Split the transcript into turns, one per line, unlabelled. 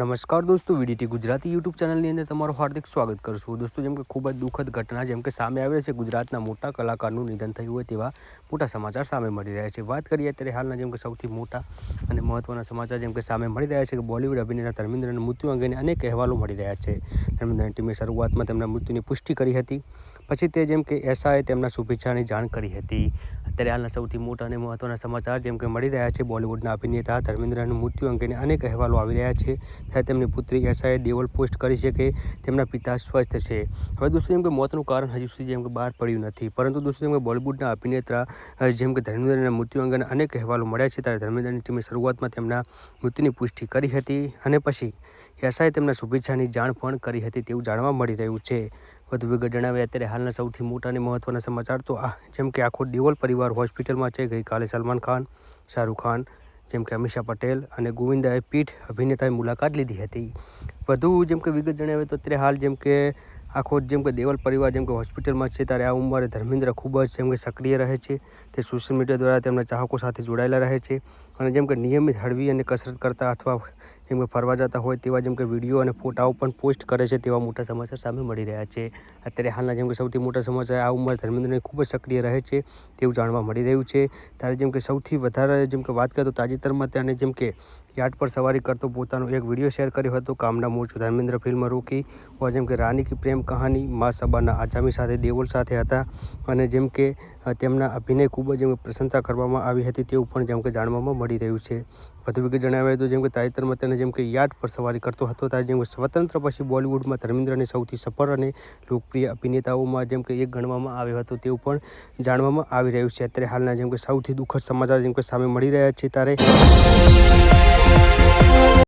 નમસ્કાર દોસ્તો, VDT Gujarati YouTube ચેનલની અંદર તમારું હાર્દિક સ્વાગત કરું છું. દોસ્તો, જેમ કે ખૂબ જ દુઃખદ ઘટના જેમ કે સામે આવી રહી છે, ગુજરાતના મોટા કલાકારનું નિધન થયું હોય તેવા મોટા સમાચાર સામે મળી રહ્યા છે. વાત કરીએ અત્યારે હાલના જેમ કે સૌથી મોટા અને મહત્વના સમાચાર જેમ કે સામે મળી રહ્યા છે કે બોલિવૂડ અભિનેતા ધર્મેન્દ્રના મૃત્યુ અંગેને અનેક અહેવાલો મળી રહ્યા છે. ધર્મેન્દ્રની ટીમે શરૂઆતમાં તેમના મૃત્યુની પુષ્ટિ કરી હતી, પછી તે જેમ કે એસઆઈએ તેમના શુભેચ્છાની જાણ કરી હતી. અત્યારે હાલના સૌથી મોટા અને મહત્વના સમાચાર જેમ કે મળી રહ્યા છે, બોલિવૂડના અભિનેતા ધર્મેન્દ્રના મૃત્યુ અંગેને અનેક અહેવાલો આવી રહ્યા છે. ત્યારે તેમની પુત્રી એસઆઈએ દેવલ પોસ્ટ કરી છે કે તેમના પિતા સ્વસ્થ છે. હવે દોસ્તો, જેમ કે મોતનું કારણ હજુ સુધી જેમ કે બહાર પડ્યું નથી, પરંતુ દોસ્તો જેમ કે બોલિવૂડના અભિનેતા જેમ કે ધર્મેન્દ્રના મૃત્યુ અંગેના અનેક અહેવાલો મળ્યા છે. ત્યારે ધર્મેન્દ્રની ટીમે શરૂઆતમાં તેમના મૃત્યુની પુષ્ટિ કરી હતી અને પછી એસઆઈએ તેમના શુભેચ્છાની જાણ પણ કરી હતી તેવું જાણવા મળી રહ્યું છે. વધુ વિગત જણાવે અત્યારે હાલના સૌથી મોટા અને મહત્વના સમાચાર તો જેમ કે આખો દેવલ પરિવાર હોસ્પિટલમાં છે. ગઈકાલે સલમાન ખાન, શાહરૂખ ખાન, જેમ કે અમીષા પટેલ અને ગોવિંદાએ પીઠ અભિનેતાએ મુલાકાત લીધી હતી. વધુ જેમ કે વિગત જણાવે તો અત્યારે હાલ જેમ કે આખો જેમ કે દેવલ પરિવાર જેમ કે હોસ્પિટલમાં છે. ત્યારે આ ઉંમરે ધર્મેન્દ્ર ખૂબ જ જેમ કે સક્રિય રહે છે. તે સોશિયલ મીડિયા દ્વારા તેમના ચાહકો સાથે જોડાયેલા રહે છે અને જેમ કે નિયમિત હળવી અને કસરત કરતા અથવા જેમ કે ફરવા જતા હોય તેવા જેમ કે વિડીયો અને ફોટાઓ પણ પોસ્ટ કરે છે તેવા મોટા સમાચાર સામે મળી રહ્યા છે. અત્યારે હાલના જેમ કે સૌથી મોટા સમાચાર આ ઉંમરે ધર્મેન્દ્રને ખૂબ જ સક્રિય રહે છે તેવું જાણવા મળી રહ્યું છે. ત્યારે જેમ કે સૌથી વધારે જેમ કે વાત કરીએ તો તાજેતરમાં તેને જેમ કે યાર્ડ પર સવારી કરતો પોતાનો એક વિડીયો શેર કર્યો હતો. કામના મોરચો ધર્મેન્દ્ર ફિલ્મ રોકી और જેમ કે રાની કી પ્રેમ કહાની, મા સબાના આઝામી સાથે દેવલ સાથે હતા અને જેમ કે તેમના અભિનય ખૂબ જ જેમ કે પ્રશંસા કરવામાં આવી હતી તેવું પણ જેમ કે જાણવામાં મળી રહ્યું છે. વધુ વિગત જણાવે તો જેમ કે તાજેતરમાં તેને જેમ કે યાર્ડ પર સવારી કરતો હતો. ત્યારે જેમ કે સ્વતંત્ર પછી બોલિવૂડમાં ધર્મેન્દ્રને સૌથી સફળ અને લોકપ્રિય અભિનેતાઓમાં જેમ કે એક ગણવામાં આવ્યો હતો તેવું પણ જાણવામાં આવી રહ્યું છે. અત્યારે હાલના જેમ કે સૌથી દુઃખદ સમાચાર જેમ કે સામે મળી રહ્યા છે. ત્યારે